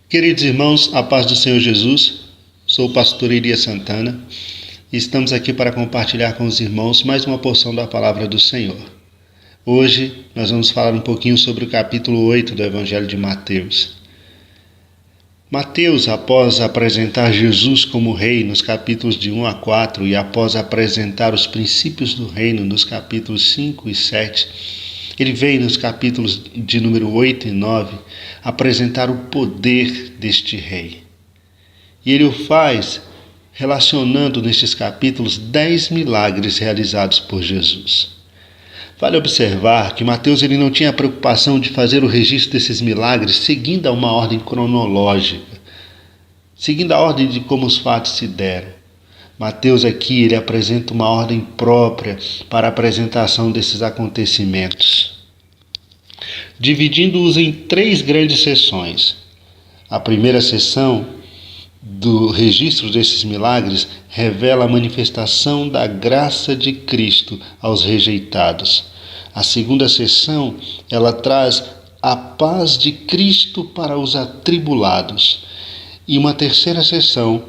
Queridos irmãos, a paz do Senhor Jesus, sou o pastor Elias Santana e estamos aqui para compartilhar com os irmãos mais uma porção da palavra do Senhor. Hoje nós vamos falar um pouquinho sobre o capítulo 8 do Evangelho de Mateus. Mateus, após apresentar Jesus como rei nos capítulos de 1 a 4 e após apresentar os princípios do reino nos capítulos 5 e 7, ele vem nos capítulos de número 8 e 9 apresentar o poder deste rei. E ele o faz relacionando nestes capítulos 10 milagres realizados por Jesus. Vale observar que Mateus ele não tinha a preocupação de fazer o registro desses milagres seguindo a uma ordem cronológica, seguindo a ordem de como os fatos se deram. Mateus aqui ele apresenta uma ordem própria para a apresentação desses acontecimentos, dividindo-os em 3 grandes seções. A primeira seção do registro desses milagres revela a manifestação da graça de Cristo aos rejeitados. A segunda seção, ela traz a paz de Cristo para os atribulados. E uma terceira seção,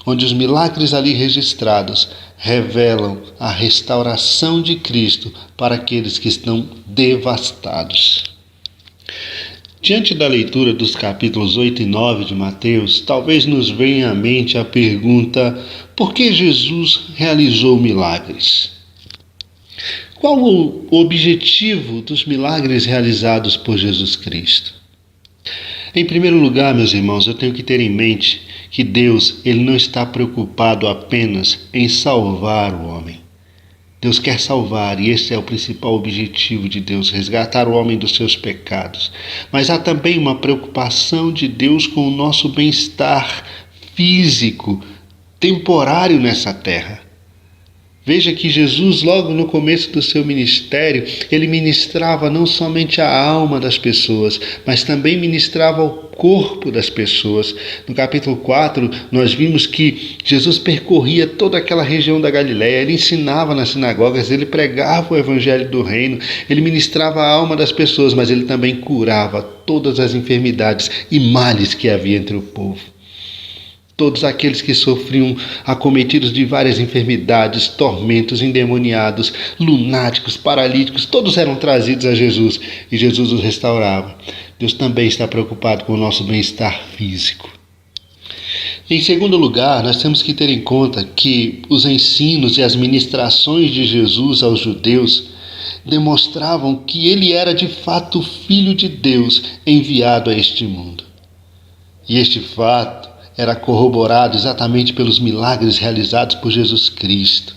onde os milagres ali registrados revelam a restauração de Cristo para aqueles que estão devastados. Diante da leitura dos capítulos 8 e 9 de Mateus, talvez nos venha à mente a pergunta: por que Jesus realizou milagres? Qual o objetivo dos milagres realizados por Jesus Cristo? Em primeiro lugar, meus irmãos, eu tenho que ter em mente que Deus ele não está preocupado apenas em salvar o homem. Deus quer salvar, e esse é o principal objetivo de Deus, resgatar o homem dos seus pecados. Mas há também uma preocupação de Deus com o nosso bem-estar físico, temporário nessa terra. Veja que Jesus, logo no começo do seu ministério, ele ministrava não somente a alma das pessoas, mas também ministrava o corpo das pessoas. No capítulo 4, nós vimos que Jesus percorria toda aquela região da Galileia, ele ensinava nas sinagogas, ele pregava o evangelho do reino, ele ministrava a alma das pessoas, mas ele também curava todas as enfermidades e males que havia entre o povo. Todos aqueles que sofriam acometidos de várias enfermidades, tormentos, endemoniados, lunáticos, paralíticos, todos eram trazidos a Jesus e Jesus os restaurava. Deus também está preocupado com o nosso bem-estar físico. Em segundo lugar, nós temos que ter em conta que os ensinos e as ministrações de Jesus aos judeus demonstravam que ele era de fato o Filho de Deus enviado a este mundo. E este fato era corroborado exatamente pelos milagres realizados por Jesus Cristo.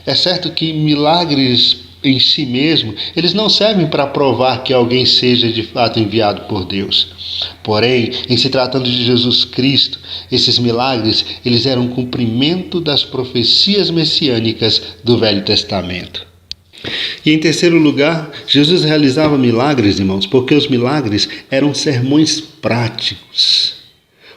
É certo que milagres em si mesmo, eles não servem para provar que alguém seja de fato enviado por Deus. Porém, em se tratando de Jesus Cristo, esses milagres, eles eram cumprimento das profecias messiânicas do Velho Testamento. E em terceiro lugar, Jesus realizava milagres, irmãos, porque os milagres eram sermões práticos.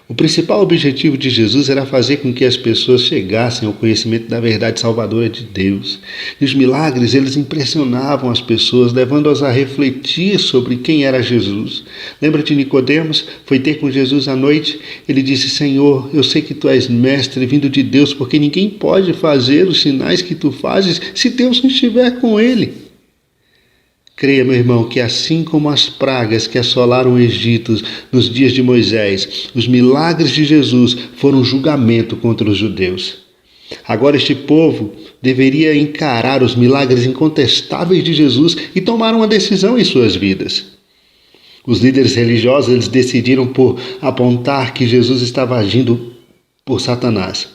O principal objetivo de Jesus era fazer com que as pessoas chegassem ao conhecimento da verdade salvadora de Deus. E os milagres, eles impressionavam as pessoas, levando-as a refletir sobre quem era Jesus. Lembra de Nicodemos? Foi ter com Jesus à noite. Ele disse: Senhor, eu sei que tu és mestre vindo de Deus, porque ninguém pode fazer os sinais que tu fazes se Deus não estiver com ele. Creia, meu irmão, que assim como as pragas que assolaram o Egito nos dias de Moisés, os milagres de Jesus foram julgamento contra os judeus. Agora este povo deveria encarar os milagres incontestáveis de Jesus e tomar uma decisão em suas vidas. Os líderes religiosos eles decidiram por apontar que Jesus estava agindo por Satanás,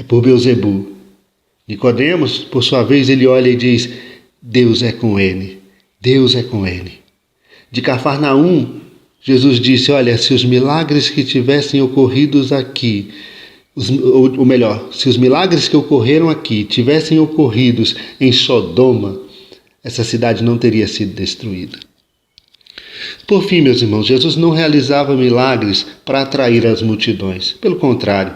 por Beelzebu. Nicodemos, por sua vez, ele olha e diz: Deus é com ele. Deus é com ele. De Cafarnaum, Jesus disse: olha, se os milagres que tivessem ocorrido aqui, ou melhor, se os milagres que ocorreram aqui tivessem ocorrido em Sodoma, essa cidade não teria sido destruída. Por fim, meus irmãos, Jesus não realizava milagres para atrair as multidões. Pelo contrário,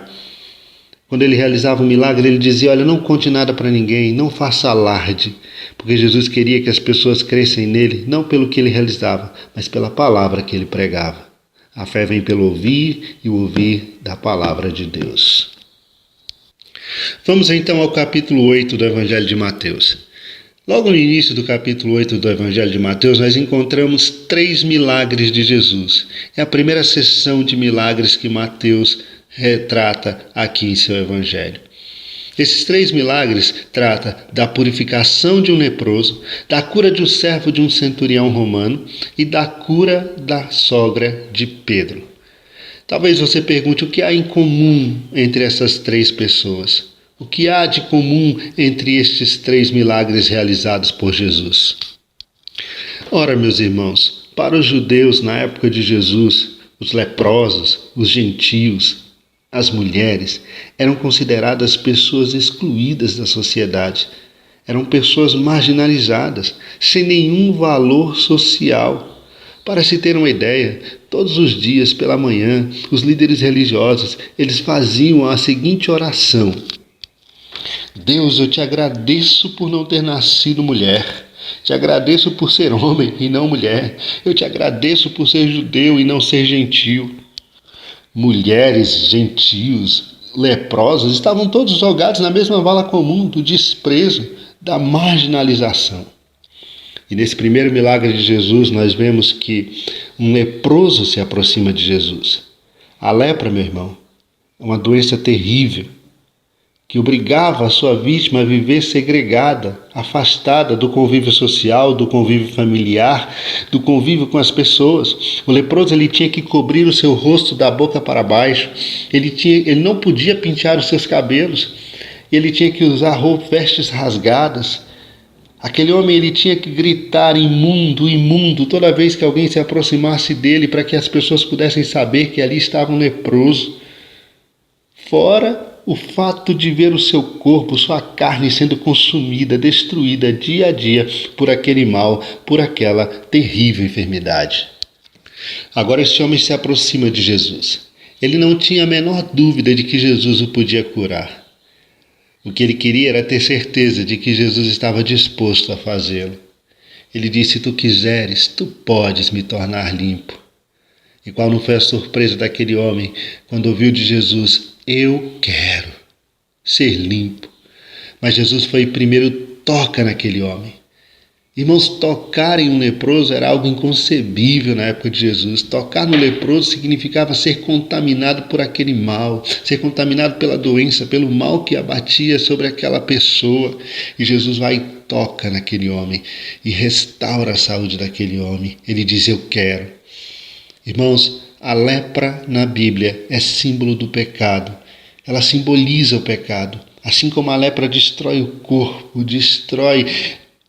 quando ele realizava um milagre, ele dizia: olha, não conte nada para ninguém, não faça alarde, porque Jesus queria que as pessoas crescem nele, não pelo que ele realizava, mas pela palavra que ele pregava. A fé vem pelo ouvir e o ouvir da palavra de Deus. Vamos então ao capítulo 8 do Evangelho de Mateus. Logo no início do capítulo 8 do Evangelho de Mateus, nós encontramos 3 milagres de Jesus. É a primeira sessão de milagres que Mateus retrata aqui em seu Evangelho. Esses 3 milagres tratam da purificação de um leproso, da cura de um servo de um centurião romano e da cura da sogra de Pedro. Talvez você pergunte o que há em comum entre essas 3 pessoas. O que há de comum entre estes 3 milagres realizados por Jesus? Ora, meus irmãos, para os judeus na época de Jesus, os leprosos, os gentios, as mulheres eram consideradas pessoas excluídas da sociedade. Eram pessoas marginalizadas, sem nenhum valor social. Para se ter uma ideia, todos os dias pela manhã, os líderes religiosos, eles faziam a seguinte oração: Deus, eu te agradeço por não ter nascido mulher. Te agradeço por ser homem e não mulher. Eu te agradeço por ser judeu e não ser gentio. Mulheres, gentios, leprosos estavam todos jogados na mesma vala comum do desprezo, da marginalização. E nesse primeiro milagre de Jesus, nós vemos que um leproso se aproxima de Jesus. A lepra, meu irmão, é uma doença terrível que obrigava a sua vítima a viver segregada, afastada do convívio social, do convívio familiar, do convívio com as pessoas. O leproso ele tinha que cobrir o seu rosto da boca para baixo, ele não podia pentear os seus cabelos, ele tinha que usar vestes rasgadas. Aquele homem ele tinha que gritar imundo, imundo, toda vez que alguém se aproximasse dele, para que as pessoas pudessem saber que ali estava um leproso. Fora o fato de ver o seu corpo, sua carne sendo consumida, destruída dia a dia por aquele mal, por aquela terrível enfermidade. Agora esse homem se aproxima de Jesus. Ele não tinha a menor dúvida de que Jesus o podia curar. O que ele queria era ter certeza de que Jesus estava disposto a fazê-lo. Ele disse: se tu quiseres, tu podes me tornar limpo. E qual não foi a surpresa daquele homem quando ouviu de Jesus: eu quero ser limpo. Mas Jesus foi primeiro, toca naquele homem. Irmãos, tocar em um leproso era algo inconcebível na época de Jesus. Tocar no leproso significava ser contaminado por aquele mal, ser contaminado pela doença, pelo mal que abatia sobre aquela pessoa. E Jesus vai e toca naquele homem e restaura a saúde daquele homem. Ele diz: eu quero. Irmãos, a lepra na Bíblia é símbolo do pecado. Ela simboliza o pecado. Assim como a lepra destrói o corpo, destrói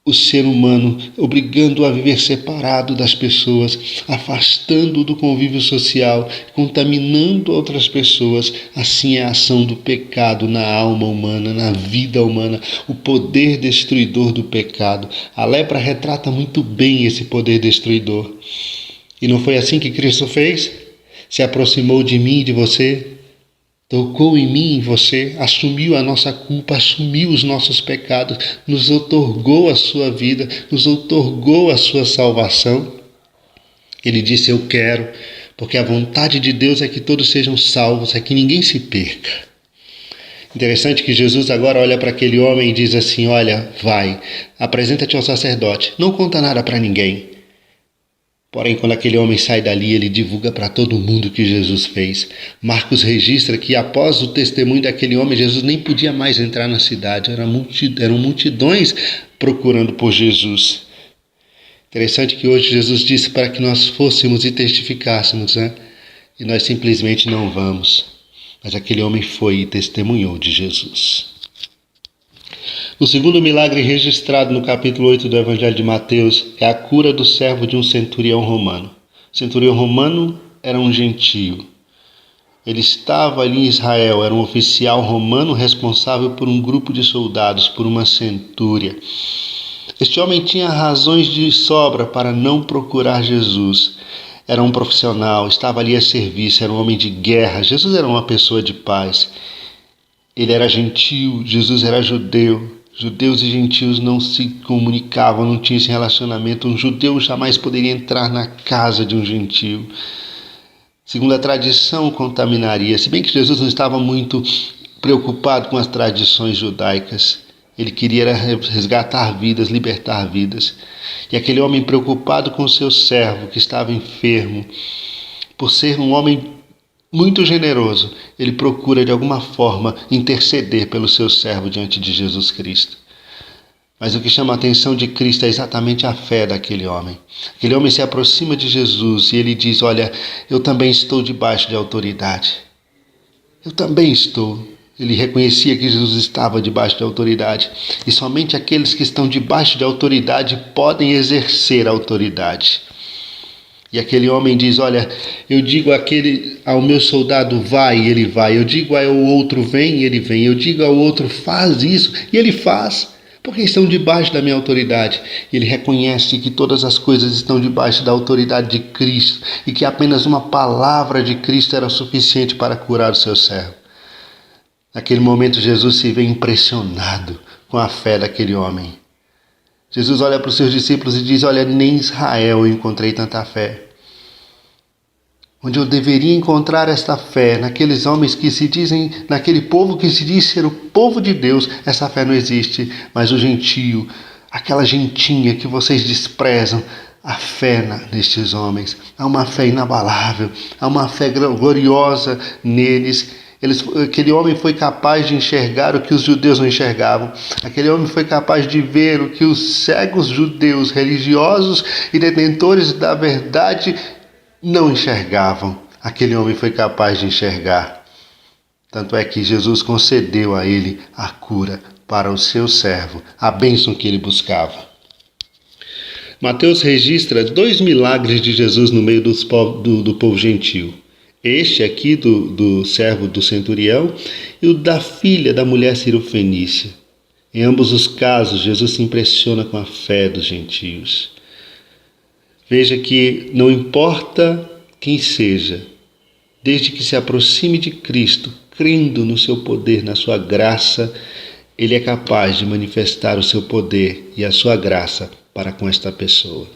o ser humano, obrigando-o a viver separado das pessoas, afastando-o do convívio social, contaminando outras pessoas. Assim é a ação do pecado na alma humana, na vida humana, o poder destruidor do pecado. A lepra retrata muito bem esse poder destruidor. E não foi assim que Cristo fez? Se aproximou de mim e de você, tocou em mim e em você, assumiu a nossa culpa, assumiu os nossos pecados, nos outorgou a sua vida, nos outorgou a sua salvação. Ele disse: eu quero, porque a vontade de Deus é que todos sejam salvos, é que ninguém se perca. Interessante que Jesus agora olha para aquele homem e diz assim: olha, vai, apresenta-te ao sacerdote, não conta nada para ninguém. Porém, quando aquele homem sai dali, ele divulga para todo mundo o que Jesus fez. Marcos registra que após o testemunho daquele homem, Jesus nem podia mais entrar na cidade. Eram multidões procurando por Jesus. Interessante que hoje Jesus disse para que nós fôssemos e testificássemos, né? E nós simplesmente não vamos. Mas aquele homem foi e testemunhou de Jesus. O segundo milagre registrado no capítulo 8 do Evangelho de Mateus é a cura do servo de um centurião romano. O centurião romano era um gentio. Ele estava ali em Israel, era um oficial romano responsável por um grupo de soldados, por uma centúria. Este homem tinha razões de sobra para não procurar Jesus. Era um profissional, estava ali a serviço, era um homem de guerra. Jesus era uma pessoa de paz. Ele era gentio, Jesus era judeu. Judeus e gentios não se comunicavam, não tinham esse relacionamento. Um judeu jamais poderia entrar na casa de um gentio. segundo a tradição, contaminaria. Se bem que Jesus não estava muito preocupado com as tradições judaicas. Ele queria resgatar vidas, libertar vidas. E aquele homem preocupado com o seu servo, que estava enfermo, por ser um homem muito generoso, ele procura de alguma forma interceder pelo seu servo diante de Jesus Cristo. Mas o que chama a atenção de Cristo é exatamente a fé daquele homem. Aquele homem se aproxima de Jesus e ele diz: olha, eu também estou debaixo de autoridade. Eu também estou. Ele reconhecia que Jesus estava debaixo de autoridade. E somente aqueles que estão debaixo de autoridade podem exercer a autoridade. E aquele homem diz: olha, eu digo ao meu soldado vai, ele vai. Eu digo ao outro vem, ele vem. Eu digo ao outro faz isso, e ele faz. Porque estão debaixo da minha autoridade. Ele reconhece que todas as coisas estão debaixo da autoridade de Cristo e que apenas uma palavra de Cristo era suficiente para curar o seu servo. Naquele momento, Jesus se vê impressionado com a fé daquele homem. Jesus olha para os seus discípulos e diz: olha, nem em Israel eu encontrei tanta fé. Onde eu deveria encontrar esta fé, naqueles homens que se dizem, naquele povo que se diz ser o povo de Deus, essa fé não existe. Mas o gentio, aquela gentinha que vocês desprezam, a fé nestes homens, há uma fé inabalável, há uma fé gloriosa neles. Aquele homem foi capaz de enxergar o que os judeus não enxergavam. Aquele homem foi capaz de ver o que os cegos judeus, religiosos e detentores da verdade não enxergavam. Aquele homem foi capaz de enxergar. Tanto é que Jesus concedeu a ele a cura para o seu servo, a bênção que ele buscava. Mateus registra 2 milagres de Jesus no meio do povo gentio. Este aqui do servo do centurião e o da filha da mulher cirofenícia. Em ambos os casos, Jesus se impressiona com a fé dos gentios. Veja que não importa quem seja, desde que se aproxime de Cristo, crendo no seu poder, na sua graça, ele é capaz de manifestar o seu poder e a sua graça para com esta pessoa.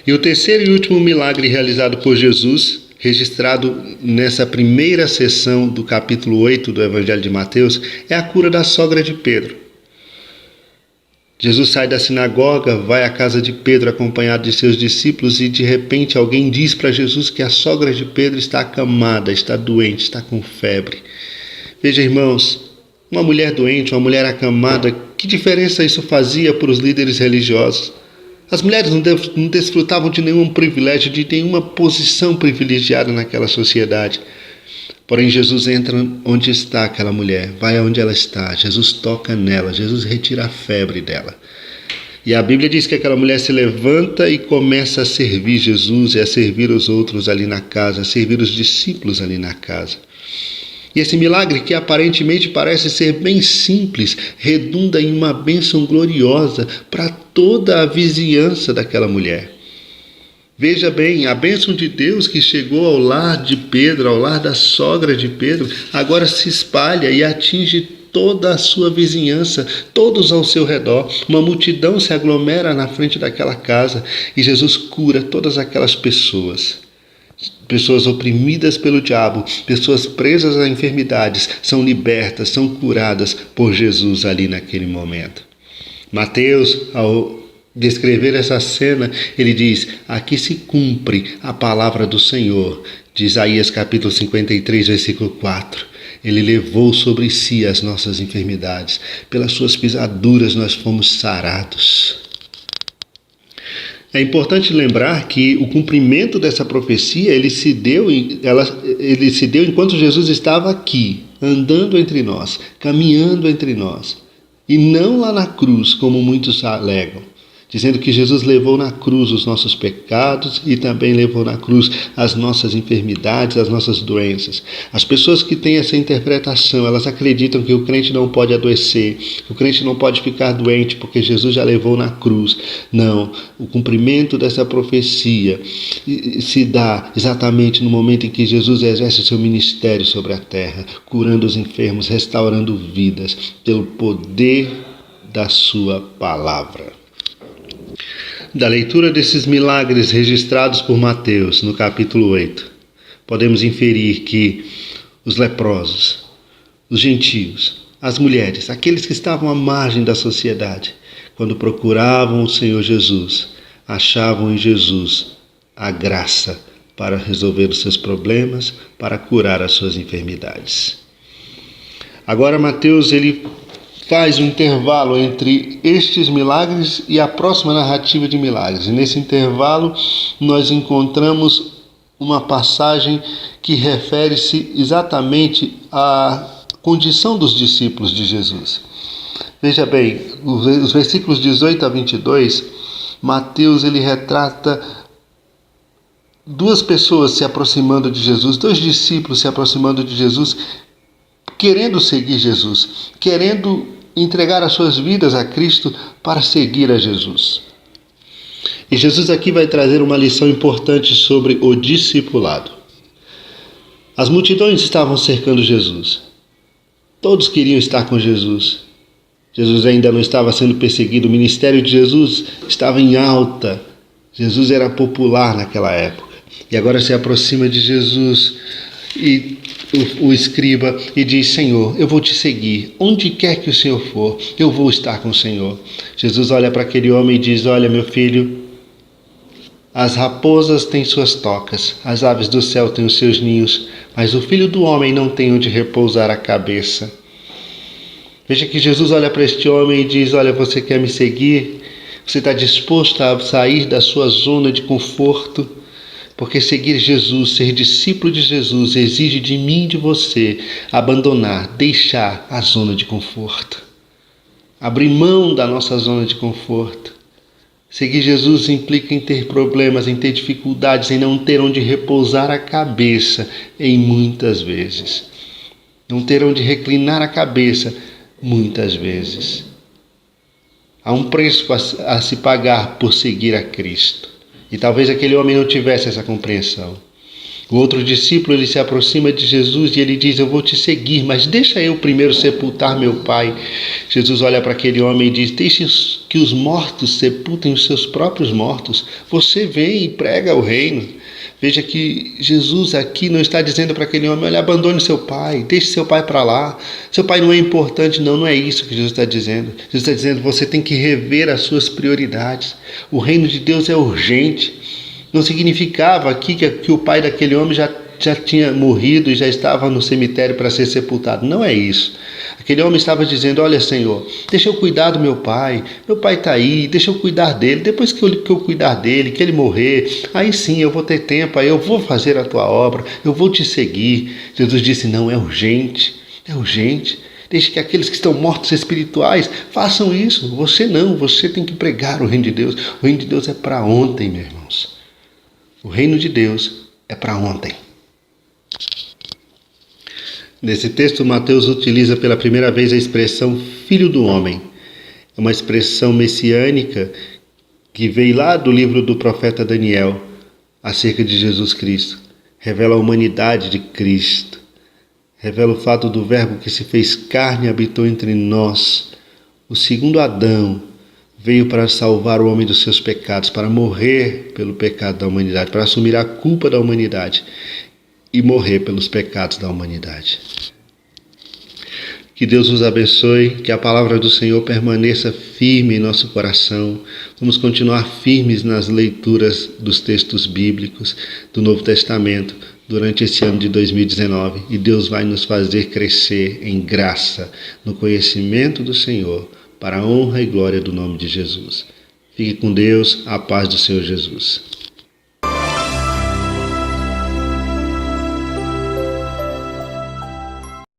E o terceiro e último milagre realizado por Jesus, registrado nessa primeira sessão do capítulo 8 do Evangelho de Mateus, é a cura da sogra de Pedro. Jesus sai da sinagoga, vai à casa de Pedro acompanhado de seus discípulos e de repente alguém diz para Jesus que a sogra de Pedro está acamada, está doente, está com febre. Veja, irmãos, uma mulher doente, uma mulher acamada, que diferença isso fazia para os líderes religiosos? As mulheres não desfrutavam de nenhum privilégio, de nenhuma posição privilegiada naquela sociedade. Porém, Jesus entra onde está aquela mulher, vai aonde ela está, Jesus toca nela, Jesus retira a febre dela. E a Bíblia diz que aquela mulher se levanta e começa a servir Jesus e a servir os outros ali na casa, a servir os discípulos ali na casa. E esse milagre, que aparentemente parece ser bem simples, redunda em uma bênção gloriosa para toda a vizinhança daquela mulher. Veja bem, a bênção de Deus que chegou ao lar de Pedro, ao lar da sogra de Pedro, agora se espalha e atinge toda a sua vizinhança, todos ao seu redor. Uma multidão se aglomera na frente daquela casa e Jesus cura todas aquelas pessoas. Pessoas oprimidas pelo diabo, pessoas presas a enfermidades, são libertas, são curadas por Jesus ali naquele momento. Mateus, ao descrever essa cena, ele diz: aqui se cumpre a palavra do Senhor, de Isaías capítulo 53, versículo 4. Ele levou sobre si as nossas enfermidades, pelas suas pisaduras nós fomos sarados. É importante lembrar que o cumprimento dessa profecia ele se deu enquanto Jesus estava aqui, andando entre nós, caminhando entre nós, e não lá na cruz, como muitos alegam, dizendo que Jesus levou na cruz os nossos pecados e também levou na cruz as nossas enfermidades, as nossas doenças. As pessoas que têm essa interpretação, elas acreditam que o crente não pode adoecer, que o crente não pode ficar doente porque Jesus já levou na cruz. Não, o cumprimento dessa profecia se dá exatamente no momento em que Jesus exerce o seu ministério sobre a terra, curando os enfermos, restaurando vidas, pelo poder da sua palavra. Da leitura desses milagres registrados por Mateus no capítulo 8, podemos inferir que os leprosos, os gentios, as mulheres, aqueles que estavam à margem da sociedade, quando procuravam o Senhor Jesus, achavam em Jesus a graça para resolver os seus problemas, para curar as suas enfermidades. Agora Mateus ele faz um intervalo entre estes milagres e a próxima narrativa de milagres. E nesse intervalo nós encontramos uma passagem que refere-se exatamente à condição dos discípulos de Jesus. Veja bem, os versículos 18 a 22, Mateus ele retrata duas pessoas se aproximando de Jesus, dois discípulos se aproximando de Jesus, querendo seguir Jesus, querendo entregar as suas vidas a Cristo para seguir a Jesus. E Jesus aqui vai trazer uma lição importante sobre o discipulado. As multidões estavam cercando Jesus. Todos queriam estar com Jesus. Jesus ainda não estava sendo perseguido, o ministério de Jesus estava em alta. Jesus era popular naquela época. E agora se aproxima de Jesus e o escriba e diz: Senhor, eu vou te seguir, onde quer que o Senhor for, eu vou estar com o Senhor. Jesus olha para aquele homem e diz: olha, meu filho, as raposas têm suas tocas, as aves do céu têm os seus ninhos, mas o Filho do Homem não tem onde repousar a cabeça. Veja que Jesus olha para este homem e diz: olha, você quer me seguir? Você está disposto a sair da sua zona de conforto? Porque seguir Jesus, ser discípulo de Jesus, exige de mim e de você abandonar, deixar a zona de conforto. Abrir mão da nossa zona de conforto. Seguir Jesus implica em ter problemas, em ter dificuldades, em não ter onde repousar a cabeça, em muitas vezes. Não ter onde reclinar a cabeça, muitas vezes. Há um preço a se pagar por seguir a Cristo. E talvez aquele homem não tivesse essa compreensão. O outro discípulo ele se aproxima de Jesus e ele diz: eu vou te seguir, mas deixa eu primeiro sepultar meu pai. Jesus olha para aquele homem e diz: deixe que os mortos sepultem os seus próprios mortos. Você vem e prega o reino. Veja que Jesus aqui não está dizendo para aquele homem: olha, abandone seu pai, deixe seu pai para lá. Seu pai não é importante. Não é isso que Jesus está dizendo. Jesus está dizendo: você tem que rever as suas prioridades. O reino de Deus é urgente. Não significava aqui que o pai daquele homem já tinha morrido e já estava no cemitério para ser sepultado. Não é isso. Aquele homem estava dizendo: olha, Senhor, deixa eu cuidar do meu pai está aí, deixa eu cuidar dele, depois que eu cuidar dele, que ele morrer, aí sim eu vou ter tempo, aí eu vou fazer a tua obra, eu vou te seguir. Jesus disse: não, é urgente, deixe que aqueles que estão mortos espirituais façam isso, você não, você tem que pregar o reino de Deus. O reino de Deus é para ontem, meus irmãos. O reino de Deus é para ontem. Nesse texto, Mateus utiliza pela primeira vez a expressão Filho do Homem. É uma expressão messiânica que veio lá do livro do profeta Daniel acerca de Jesus Cristo. Revela a humanidade de Cristo. Revela o fato do Verbo que se fez carne e habitou entre nós. O segundo Adão veio para salvar o homem dos seus pecados, para morrer pelo pecado da humanidade, para assumir a culpa da humanidade e morrer pelos pecados da humanidade. Que Deus nos abençoe, que a palavra do Senhor permaneça firme em nosso coração. Vamos continuar firmes nas leituras dos textos bíblicos do Novo Testamento durante esse ano de 2019 e Deus vai nos fazer crescer em graça, no conhecimento do Senhor, para a honra e glória do nome de Jesus. Fique com Deus, a paz do Senhor Jesus.